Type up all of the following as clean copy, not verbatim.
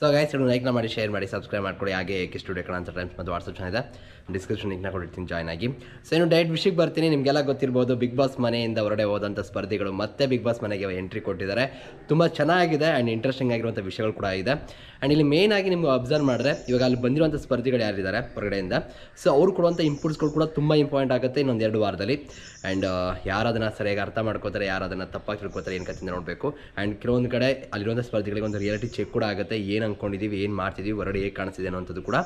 So guys ಲೈಕ್ನ ಮಾಡಿ share ಮಾಡಿ subscribe ಮಾಡ್ಕೊಳ್ಳಿ. ಹಾಗೆ ಏಕೆ ಸ್ಟುಡಿಯೋ ಕನ್ನಡ ಅಂತ ಟೈಮ್ಸ್ ಮತ್ತು ವಾಟ್ಸಪ್ ಚಾನಲ್ ಇದೆ, ಡಿಸ್ಕ್ರಿಪ್ಷನ್ ಲಿಂಕ್ನ ಕೊಟ್ಟಿರ್ತೀನಿ, ಜಾಯ್ನ್ ಆಗಿ. ಸೊ ಇನ್ನು ಡೈರೆಕ್ಟ್ ವಿಷಯಕ್ಕೆ ಬರ್ತೀನಿ. ನಿಮಗೆಲ್ಲ ಗೊತ್ತಿರ್ಬೋದು, ಬಿಗ್ ಬಾಸ್ ಮನೆಯಿಂದ ಹೊರಡೆ ಹೋದಂಥ ಸ್ಪರ್ಧಿಗಳು ಮತ್ತೆ ಬಿಗ್ ಬಾಸ್ ಮನೆಗೆ ಎಂಟ್ರಿ ಕೊಟ್ಟಿದ್ದಾರೆ. ತುಂಬ ಚೆನ್ನಾಗಿದೆ ಆ್ಯಂಡ್ ಇಂಟ್ರೆಸ್ಟಿಂಗ್ ಆಗಿರುವಂಥ ವಿಷಯಗಳು ಕೂಡ ಇದೆ. ಆ್ಯಂಡ್ ಇಲ್ಲಿ ಮೇಯ್ನ್ ಆಗಿ ನಿಮ್ಗೆ ಅಬ್ಸರ್ವ್ ಮಾಡಿದ್ರೆ ಇವಾಗ ಅಲ್ಲಿ ಬಂದಿರುವಂಥ ಸ್ಪರ್ಧಿಗಳು ಯಾರಿದ್ದಾರೆ ಹೊರಗಡೆಯಿಂದ, ಸೊ ಅವ್ರು ಕೊಡುವಂಥ ಇಂಪುಟ್ಸ್ಗಳು ಕೂಡ ತುಂಬ ಇಂಪಾರ್ಟೆಂಟ್ ಆಗುತ್ತೆ ಇನ್ನೊಂದು 2 ವಾರದಲ್ಲಿ. ಆ್ಯಂಡ್ ಯಾರು ಅದನ್ನು ಸರಿಯಾಗಿ ಅರ್ಥ ಮಾಡ್ಕೋತಾರೆ, ಯಾರು ಅದನ್ನು ತಪ್ಪಾಗಿ ತಿಳ್ಕೊತಾರೆ, ಏನು ಕತ್ತಿಂದ ನೋಡಬೇಕು. ಆ್ಯಂಡ್ ಕೆಲವೊಂದು ಕಡೆ ಅಲ್ಲಿರುವಂಥ ಸ್ಪರ್ಧಿಗಳಿಗೆ ಒಂದು ರಿಯಾಲಿಟಿ ಚೆಕ್ ಕೂಡ ಆಗುತ್ತೆ. ಏನು ಅಂದ್ಕೊಂಡಿದ್ದೀವಿ, ಏನು ಮಾಡ್ತಿದ್ದೀವಿ, ಹೊರಗಡೆ ಹೇಗೆ ಕಾಣಿಸ್ತಿದೆ ಅನ್ನೋಂಥದ್ದು ಕೂಡ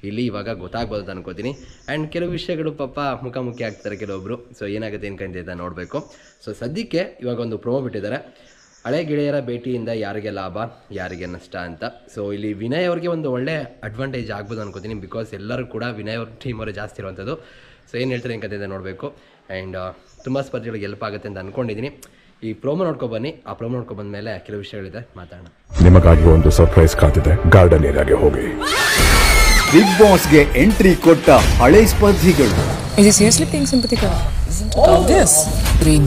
ಇಲ್ಲಿ ಇವಾಗ ಗೊತ್ತಾಗ್ಬೋದು ಅಂತ ಅನ್ಕೋತೀನಿ. ಆ್ಯಂಡ್ ಕೆಲವು ವಿಷಯಗಳು ಪಾಪ ಮುಖಾಮುಖಿ ಆಗ್ತಾರೆ ಕೆಲವೊಬ್ಬರು. ಸೊ ಏನಾಗುತ್ತೆ ಏನು ಕಂಡಿದೆ ನೋಡಬೇಕು. ಸೊ ಸದ್ಯಕ್ಕೆ ಇವಾಗ ಒಂದು ಪ್ರೋಮೋ ಬಿಟ್ಟಿದ್ದಾರೆ, ಹಳೆ ಗೆಳೆಯರ ಭೇಟಿಯಿಂದ ಯಾರಿಗೆ ಲಾಭ ಯಾರಿಗೆ ನಷ್ಟ ಅಂತ. ಸೊ ಇಲ್ಲಿ ವಿನಯ್ ಅವ್ರಿಗೆ ಒಂದು ಒಳ್ಳೆ ಅಡ್ವಾಂಟೇಜ್ ಆಗ್ಬೋದು ಅನ್ಕೋತೀನಿ, ಬಿಕಾಸ್ ಎಲ್ಲರೂ ಕೂಡ ವಿನಯ್ ಅವ್ರ ಟೀಮ್ ಅವರೇ ಜಾಸ್ತಿ ಇರುವಂಥದ್ದು. ಸೊ ಏನು ಹೇಳ್ತಾರೆ ಏನು ಕಥೆ ನೋಡಬೇಕು. ಆ್ಯಂಡ್ ತುಂಬ ಸ್ಪರ್ಧೆಗಳಿಗೆ ಹೆಲ್ಪ್ ಆಗುತ್ತೆ ಅಂತ ಅಂದ್ಕೊಂಡಿದ್ದೀನಿ. ಈ ಪ್ರೋಮೋ ನೋಡ್ಕೊಬನ್ನಿ. ಆ ಪ್ರೋಮೋ ನೋಡ್ಕೊಬಂದ ಮೇಲೆ ಕೆಲವು ವಿಷಯಗಳಿದೆ, ಮಾತಾಡೋಣ. ನಿಮಗಾಗಿ ಒಂದು ಸರ್ಪ್ರೈಸ್ ಕಾದಿದೆ, ಗಾರ್ಡನ್ ಏರಿಯಾಗೆ ಹೋಗಿ. ಬಿಗ್ ಬಾಸ್ಗೆ ಎಂಟ್ರಿ ಕೊಟ್ಟ ಹಳೆ ಸ್ಪರ್ಧಿಗಳು.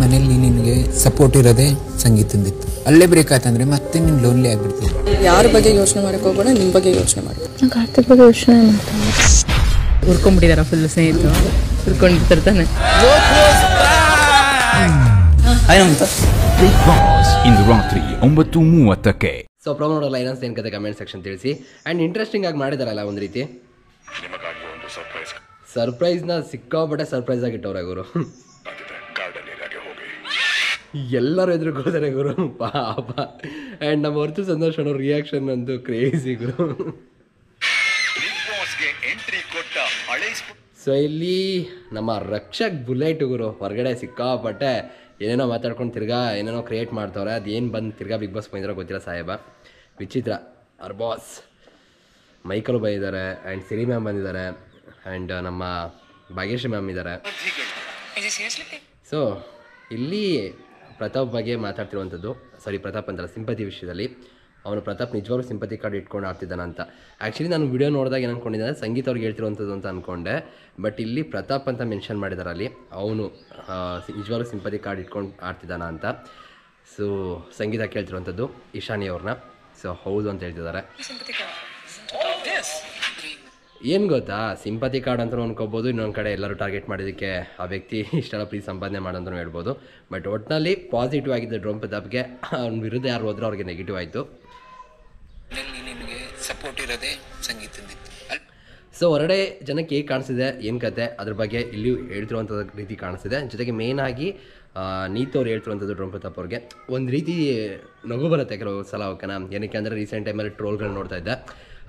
ಮನೇಲಿ ನಿನಗೆ ಸಪೋರ್ಟ್ ಇರೋದೇ ಸಂಗೀತದಿತ್ತು. ಅಲ್ಲೇ ಬ್ರೇಕ್ ಆಯ್ತಂದ್ರೆ ಮತ್ತೆ ನೀನು ಲೋನ್ಲಿ ಆಗ್ಬಿಡ್ತೀವಿ. ಯಾರ ಬಗ್ಗೆ ಯೋಚನೆ ಮಾಡಕ್ಕೆ ಹೋಗೋಣ, ನಿಮ್ಮ ಬಗ್ಗೆ ಯೋಚನೆ ಮಾಡಿ. ಕಾರ್ತಿಕ್ ಬಗ್ಗೆ ಯೋಚನೆ ಉರ್ಕೊಂಡ್ಬಿಟ್ಟಿದಾರ, ಫುಲ್ ಸ್ನೇಹಿತರು ಉರ್ಕೊಂಡಿರ್ತಾನೆ. ಬಿಗ್ ಬಾಸ್ ಇಂದು ರಾತ್ರಿ 9:30ಕ್ಕೆ. ಸೊ ಪ್ರೋಮೋ ನೋಡೋಲ್ಲ ಏನನ್ಸ್ ಏನು ಕತೆ ಕಮೆಂಟ್ ಸೆಕ್ಷನ್ ತಿಳಿಸಿ. ಆ್ಯಂಡ್ ಇಂಟ್ರೆಸ್ಟಿಂಗ್ ಆಗಿ ಮಾಡಿದಾರಲ್ಲ ಒಂದು ರೀತಿ. ಸರ್ಪ್ರೈಸ್ನ ಸಿಕ್ಕಾಪಟ್ಟೆ ಸರ್ಪ್ರೈಸ್ ಆಗಿಟ್ಟವ್ರೆ ಗುರು. ಎಲ್ಲರೂ ಎದುರುಗೋತಾರೆ ಗುರು, ಪಾಪ. ಆ್ಯಂಡ್ ನಮ್ಮ ಹೊರತು ಸಂತೋಷ್ ಅನ್ನೋ ರಿಯಾಕ್ಷನ್ ಅಂತೂ ಕ್ರೇಜಿ ಗುರು. ಸೊ ಇಲ್ಲಿ ನಮ್ಮ ರಕ್ಷಕ್ ಬುಲೆಟ್ ಗುರು ಹೊರಗಡೆ ಸಿಕ್ಕಾಪಟ್ಟೆ ಏನೇನೋ ಮಾತಾಡ್ಕೊಂಡು ತಿರ್ಗಾ ಏನೇನೋ ಕ್ರಿಯೇಟ್ ಮಾಡ್ತವ್ರೆ. ಅದು ಏನು ಬಂದು ತಿರ್ಗಾ ಬಿಗ್ ಬಾಸ್ ಬಂದಿರೋ ಗೊತ್ತಿಲ್ಲ ಸಾಹೇಬ. ವಿಚಿತ್ರ. ಅವ್ರ ಬಾಸ್ ಮೈಕಲ್ ಬಂದಿದ್ದಾರೆ, ಆ್ಯಂಡ್ ಸಿರಿ ಮ್ಯಾಮ್ ಬಂದಿದ್ದಾರೆ, ಆ್ಯಂಡ್ ನಮ್ಮ ಭಾಗ್ಯಶ್ರೀ ಮ್ಯಾಮ್ ಇದ್ದಾರೆ. ಸೊ ಇಲ್ಲಿ ಪ್ರತಾಪ್ ಬಗ್ಗೆ ಮಾತಾಡ್ತಿರುವಂಥದ್ದು, ಸಾರಿ ಪ್ರತಾಪ್ ಅಂತಲ್ಲ, ಸಿಂಪತಿ ವಿಷಯದಲ್ಲಿ. ಅವನು ಪ್ರತಾಪ್ ನಿಜವಾಗ್ಲೂ ಸಿಂಪತಿ ಕಾರ್ಡ್ ಇಟ್ಕೊಂಡು ಆಡ್ತಿದ್ದಾನ ಅಂತ. ಆ್ಯಕ್ಚುಲಿ ನಾನು ವಿಡಿಯೋ ನೋಡಿದಾಗ ಏನು ಅಂದ್ಕೊಂಡಿದ್ದೆ, ಸಂಗೀತ ಅವ್ರಿಗೆ ಹೇಳ್ತಿರುವಂಥದ್ದು ಅಂತ ಅಂದ್ಕೊಂಡೆ. ಬಟ್ ಇಲ್ಲಿ ಪ್ರತಾಪ್ ಅಂತ ಮೆನ್ಷನ್ ಮಾಡಿದ್ದಾರೆ ಅಲ್ಲಿ, ಅವನು ನಿಜವಾಗ್ಲೂ ಸಿಂಪತಿ ಕಾರ್ಡ್ ಇಟ್ಕೊಂಡು ಆಡ್ತಿದ್ದಾನ ಅಂತ. ಸೊ ಸಂಗೀತ ಕೇಳ್ತಿರುವಂಥದ್ದು ಇಶಾನಿ ಅವ್ರನ್ನ. ಸೊ ಹೌದು ಅಂತ ಹೇಳ್ತಿದ್ದಾರೆ. ಏನು ಗೊತ್ತಾ, ಸಿಂಪತಿ ಕಾರ್ಡ್ ಅಂತಲೂ ಅನ್ಕೋಬೋದು, ಇನ್ನೊಂದು ಕಡೆ ಎಲ್ಲರೂ ಟಾರ್ಗೆಟ್ ಮಾಡಿದ್ದಕ್ಕೆ ಆ ವ್ಯಕ್ತಿ ಇಷ್ಟೆಲ್ಲ ಪ್ರೀತಿ ಸಂಪಾದನೆ ಮಾಡೋಂತಲೂ ಹೇಳ್ಬೋದು. ಬಟ್ ಒಟ್ಟಿನಲ್ಲಿ ಪಾಸಿಟಿವ್ ಆಗಿದ್ದ ಡ್ರೋನ್ ಪ್ರತಾಪ್ಗೆ, ಅವ್ನ ವಿರುದ್ಧ ಯಾರು ಹೋದ್ರೂ ಅವ್ರಿಗೆ ನೆಗೆಟಿವ್ ಆಯಿತು. ನಿನಗೆ ಸಪೋರ್ಟ್ ಇರೋದೇ ಸಂಗೀತದಿತ್ತು. ಸೊ ಹೊರಗಡೆ ಜನಕ್ಕೆ ಹೇಗೆ ಕಾಣಿಸಿದೆ ಏನು ಕತೆ ಅದ್ರ ಬಗ್ಗೆ ಇಲ್ಲಿ ಹೇಳ್ತಿರುವಂಥದ್ದು ರೀತಿ ಕಾಣಿಸ್ತಿದೆ. ಜೊತೆಗೆ ಮೇಯ್ನಾಗಿ ನೀತು ಅವ್ರು ಹೇಳ್ತಿರುವಂಥದ್ದು ಡ್ರೋನ್ ಪ್ರತಾಪ್ ಅವ್ರಿಗೆ ಒಂದು ರೀತಿ ನಗು ಬರುತ್ತೆ ಕೆಲವು ಸಲ. ಓಕೆನಾ, ಏನಕ್ಕೆ ಅಂದರೆ ರೀಸೆಂಟ್ ಟೈಮಲ್ಲಿ ಟ್ರೋಲ್ಗಳು ನೋಡ್ತಾ ಇದ್ದೆ.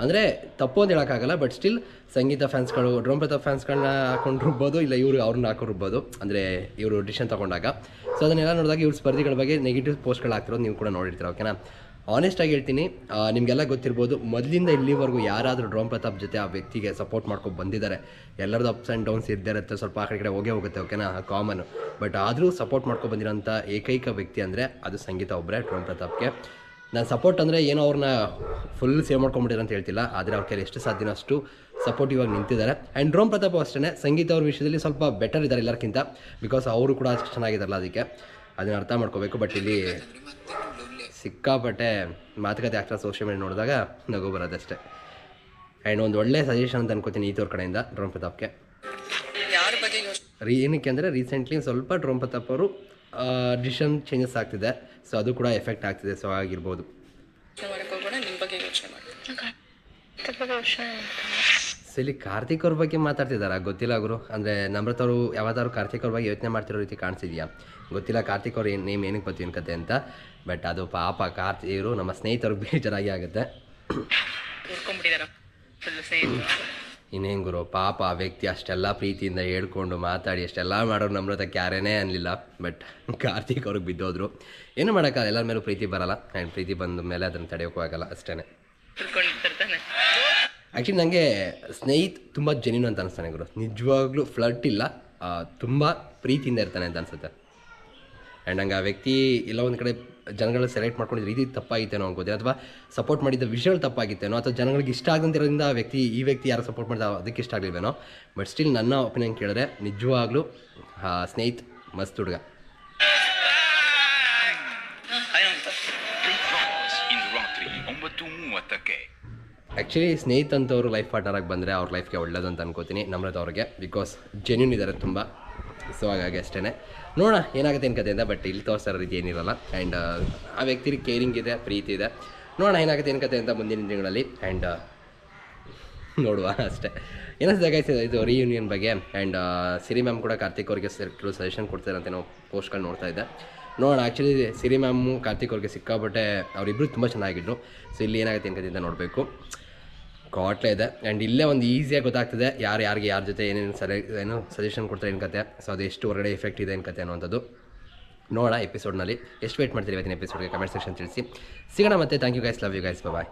ಅಂದರೆ ತಪ್ಪು ಅಂತ ಹೇಳೋಕ್ಕಾಗಲ್ಲ, ಬಟ್ ಸ್ಟಿಲ್ ಸಂಗೀತ ಫ್ಯಾನ್ಸ್ಗಳು ಡ್ರೋನ್ ಪ್ರತಾಪ್ ಫ್ಯಾನ್ಸ್ಗಳನ್ನ ಹಾಕೊಂಡಿರ್ಬೋದು, ಇಲ್ಲ ಇವರು ಅವ್ರನ್ನ ಹಾಕೊಂಡಿರ್ಬೋದು, ಅಂದರೆ ಇವರು ಡಿಸಿಷನ್ ತೊಗೊಂಡಾಗ. ಸೊ ಅದನ್ನೆಲ್ಲ ನೋಡಿದಾಗ ಇವ್ರ ಸ್ಪರ್ಧಿಗಳ ಬಗ್ಗೆ ನೆಗೆಟಿವ್ ಪೋಸ್ಟ್ಗಳು ಆಗ್ತಿರೋದು ನೀವು ಕೂಡ ನೋಡಿರ್ತೀರ. ಓಕೆನಾ, ಆನೆಸ್ಟಾಗಿ ಹೇಳ್ತೀನಿ, ನಿಮಗೆಲ್ಲ ಗೊತ್ತಿರ್ಬೋದು, ಮೊದಲಿಂದ ಇಲ್ಲಿವರೆಗೂ ಯಾರಾದರೂ ಡ್ರೋನ್ ಪ್ರತಾಪ್ ಜೊತೆ ಆ ವ್ಯಕ್ತಿಗೆ ಸಪೋರ್ಟ್ ಮಾಡ್ಕೊಂಡು ಬಂದಿದ್ದಾರೆ. ಎಲ್ಲರದ್ದು ಅಪ್ಸ್ ಆ್ಯಂಡ್ ಡೌನ್ಸ್ ಇದ್ದೇ ಇರುತ್ತೆ, ಸ್ವಲ್ಪ ಆ ಕಡೆ ಹೋಗೇ ಹೋಗುತ್ತೆ. ಓಕೆನಾ, ಕಾಮನ್. ಬಟ್ ಆದರೂ ಸಪೋರ್ಟ್ ಮಾಡ್ಕೊಂಡು ಬಂದಿರೋಂಥ ಏಕೈಕ ವ್ಯಕ್ತಿ ಅಂದರೆ ಅದು ಸಂಗೀತ ಒಬ್ಬರೇ, ಡ್ರೋನ್ ಪ್ರತಾಪ್ಗೆ. ನಾನು ಸಪೋರ್ಟ್ ಅಂದರೆ ಏನೋ ಅವ್ರನ್ನ ಫುಲ್ ಸೇವ್ ಮಾಡ್ಕೊಂಬಿಟ್ಟಿರೋ ಅಂತ ಹೇಳ್ತಿಲ್ಲ, ಆದರೆ ಅವ್ರ ಕೈಲಿ ಎಷ್ಟು ಸಾಧ್ಯನೋ ಅಷ್ಟು ಸಪೋರ್ಟಿವ್ ಆಗಿ ನಿಂತಿದ್ದಾರೆ. ಆ್ಯಂಡ್ ಡ್ರೋನ್ ಪ್ರತಾಪ್ ಅಷ್ಟೇ ಸಂಗೀತ ಅವ್ರ ವಿಷಯದಲ್ಲಿ ಸ್ವಲ್ಪ ಬೆಟರ್ ಇದ್ದಾರೆ ಎಲ್ಲರಿಗಿಂತ, ಬಿಕಾಸ್ ಅವರು ಕೂಡ ಅಷ್ಟು ಚೆನ್ನಾಗಿದ್ದಾರಲ್ಲ, ಅದಕ್ಕೆ ಅದನ್ನು ಅರ್ಥ ಮಾಡ್ಕೋಬೇಕು. ಬಟ್ ಇಲ್ಲಿ ಸಿಕ್ಕಾಪಟ್ಟೆ ಮಾತುಕತೆ ಆಗ್ತಾರೆ ಸೋಷಿಯಲ್ ಮೀಡಿಯಾ ನೋಡಿದಾಗ, ನಗು ಬರೋದಷ್ಟೇ. ಆ್ಯಂಡ್ ಒಂದು ಒಳ್ಳೆ ಸಜೆಷನ್ ಅಂತ ಅನ್ಕೋತೀನಿ ಈತವ್ರ ಕಡೆಯಿಂದ ಡ್ರೋನ್ ಪ್ರತಾಪ್ಗೆ. ಏನಕ್ಕೆ ಅಂದರೆ ರೀಸೆಂಟ್ಲಿ ಸ್ವಲ್ಪ ಡ್ರೋನ್ ಪ್ರತಾಪ್ ಅವರು ಡಿಸಿಷನ್ ಚೇಂಜಸ್ ಆಗ್ತಿದೆ. ಸೊ ಅದು ಕೂಡ ಎಫೆಕ್ಟ್ ಆಗ್ತಿದೆ. ಸೊ ಆಗಿರ್ಬೋದು. ಸೊ ಇಲ್ಲಿ ಕಾರ್ತಿಕ್ ಅವ್ರ ಬಗ್ಗೆ ಮಾತಾಡ್ತಿದ್ದಾರೆ, ಗೊತ್ತಿಲ್ಲ ಗುರು. ಅಂದರೆ ನಮ್ರತ್ ಅವರು ಯಾವ್ದಾದ್ರು ಕಾರ್ತಿಕ್ ಅವ್ರ ಬಗ್ಗೆ ಯೋಚನೆ ಮಾಡ್ತಿರೋ ರೀತಿ ಕಾಣಿಸಿದ್ಯಾ ಗೊತ್ತಿಲ್ಲ. ಕಾರ್ತಿಕ್ ಅವ್ರ ನೇಮ್ ಏನಕ್ಕೆ ಬರ್ತೀವಿ ಕತೆ ಅಂತ. ಬಟ್ ಅದು ಪಾಪ ಇವರು ನಮ್ಮ ಸ್ನೇಹಿತರಿಗೆ ಬೇಜಾರಾಗಿ ಆಗುತ್ತೆ. ಇನ್ನೇನು ಗುರು, ಪಾಪ ಆ ವ್ಯಕ್ತಿ ಅಷ್ಟೆಲ್ಲ ಪ್ರೀತಿಯಿಂದ ಹೇಳ್ಕೊಂಡು ಮಾತಾಡಿ ಅಷ್ಟೆಲ್ಲ ಮಾಡೋರು ನಮ್ರತಕ್ಕೆ ಯಾರೇನೇ ಅನ್ನಲಿಲ್ಲ. ಬಟ್ ಕಾರ್ತಿಕ್ ಅವ್ರಿಗೆ ಬಿದ್ದೋದ್ರು. ಏನು ಮಾಡೋಕ್ಕಾಗಲ್ಲ, ಎಲ್ಲರ ಮೇಲೂ ಪ್ರೀತಿ ಬರಲ್ಲ. ಆ್ಯಂಡ್ ಪ್ರೀತಿ ಬಂದ ಮೇಲೆ ಅದನ್ನು ತಡೆಯೋಕ್ಕೂ ಆಗಲ್ಲ, ಅಷ್ಟೇ. ಆ್ಯಕ್ಚುಲಿ ನನಗೆ ಸ್ನೇಹಿತ್ ತುಂಬ ಜೆನ್ಯೂನ್ ಅಂತ ಅನಿಸ್ತಾನೆ ಗುರು. ನಿಜವಾಗ್ಲೂ ಫ್ಲರ್ಟ್ ಇಲ್ಲ, ತುಂಬ ಪ್ರೀತಿಯಿಂದ ಇರ್ತಾನೆ ಅಂತ ಅನಿಸುತ್ತೆ. ಆ್ಯಂಡ್ ನಂಗೆ ಆ ವ್ಯಕ್ತಿ ಎಲ್ಲ ಒಂದು ಕಡೆ ಜನಗಳನ್ನ ಸೆಲೆಕ್ಟ್ ಮಾಡ್ಕೊಂಡಿದ್ದ ರೀತಿ ತಪ್ಪಾಗಿತ್ತೇನೋ ಅನ್ಕೋದೆ, ಅಥವಾ ಸಪೋರ್ಟ್ ಮಾಡಿದ್ದ ವಿಷಯಗಳು ತಪ್ಪಾಗಿತ್ತೇನೋ, ಅಥವಾ ಜನಗಳಿಗೆ ಇಷ್ಟ ಆಗಂತಿರೋದ್ರಿಂದ ಈ ವ್ಯಕ್ತಿ ಯಾರು ಸಪೋರ್ಟ್ ಮಾಡಿದ ಅದಕ್ಕೆ ಇಷ್ಟ ಆಗಲಿಲ್ವೇನೋ. ಬಟ್ ಸ್ಟಿಲ್ ನನ್ನ ಒಪಿನಿಯನ್ ಕೇಳಿದ್ರೆ ನಿಜವಾಗ್ಲೂ ಸ್ನೇಹಿತ್ ಮಸ್ತ್ ಹುಡುಗ. ಇಂದು ರಾತ್ರಿ 9:30ಕ್ಕೆ. ಆ್ಯಕ್ಚುಲಿ ಸ್ನೇಹಿತ ಅಂತವರು ಲೈಫ್ ಪಾರ್ಟ್ನರಾಗಿ ಬಂದರೆ ಅವ್ರ ಲೈಫ್ಗೆ ಒಳ್ಳೇದು ಅಂತ ಅನ್ಕೋತೀನಿ ನಮ್ರತ ಅವ್ರಿಗೆ, ಬಿಕಾಸ್ ಜೆನ್ಯೂನ್ ಇದ್ದಾರೆ ತುಂಬ. ಸೊ ಹಾಗಾಗಿ ಅಷ್ಟೇ ನೋಡೋಣ ಏನಾಗುತ್ತೆ ಏನು ಕಥೆಯಿಂದ. ಬಟ್ ಇಲ್ಲಿ ತೋರಿಸ್ತಾರ ರೀತಿ ಏನಿರಲ್ಲ. ಆ್ಯಂಡ್ ಆ ವ್ಯಕ್ತಿಗೆ ಕೇರಿಂಗ್ ಇದೆ, ಪ್ರೀತಿ ಇದೆ. ನೋಡೋಣ ಏನಾಗುತ್ತೆ ಏನು ಕಥೆ ಅಂತ ಮುಂದಿನ ತಿಂಗಳಲ್ಲಿ. ಆ್ಯಂಡ್ ನೋಡುವ ಅಷ್ಟೇ. ಏನಿದೆ ಗೈಸ್ ಇದು ರಿಯೂನಿಯನ್ ಬಗ್ಗೆ. ಆ್ಯಂಡ್ ಸಿರಿ ಮ್ಯಾಮ್ ಕೂಡ ಕಾರ್ತಿಕ್ ಅವ್ರಿಗೆ ಕೆಲವು ಸಜೆಷನ್ ಕೊಡ್ತಾರೆ ಅಂತ ನಾವು ಪೋಸ್ಟ್ಗಳು ನೋಡ್ತಾ ಇದ್ದೆ. ನೋಡೋಣ. ಆ್ಯಕ್ಚುಲಿ ಸಿರಿ ಮ್ಯಾಮು ಕಾರ್ತಿಕ್ ಅವ್ರಿಗೆ ಸಿಕ್ಕಾಬಟ್ಟೆ ಅವರಿಬ್ಬರು ತುಂಬ ಚೆನ್ನಾಗಿದ್ರು. ಸೊ ಇಲ್ಲಿ ಏನಾಗುತ್ತೆ ಏನು ಕಥೆ ಅಂತ ನೋಡಬೇಕು. ಕಾಟ್ಲೇ ಇದೆ. ಆ್ಯಂಡ್ ಇಲ್ಲೇ ಒಂದು ಈಸಿಯಾಗಿ ಗೊತ್ತಾಗ್ತದೆ ಯಾರಿಗೆ ಯಾರ ಜೊತೆ ಏನೇನು ಸಜೆಷನ್ ಕೊಡ್ತಾರೆ ಏನು ಕತೆ. ಸೊ ಅದು ಎಷ್ಟು ಹೊರಗಡೆ ಎಫೆಕ್ಟ್ ಇದೆ ಏನು ಕತೆ ಅನ್ನೋಂಥದ್ದು ನೋಡೋಣ ಎಪಿಸೋಡ್ನಲ್ಲಿ. ಎಷ್ಟು ವೇಟ್ ಮಾಡ್ತೀರಿ ಇವತ್ತಿನ ಎಪಿಸೋಡ್ಗೆ ಕಮೆಂಟ್ ಸೆಕ್ಷನ್ ತಿಳಿಸಿ. ಸಿಗೋಣ ಮತ್ತೆ. Thank you guys, love you guys, bye.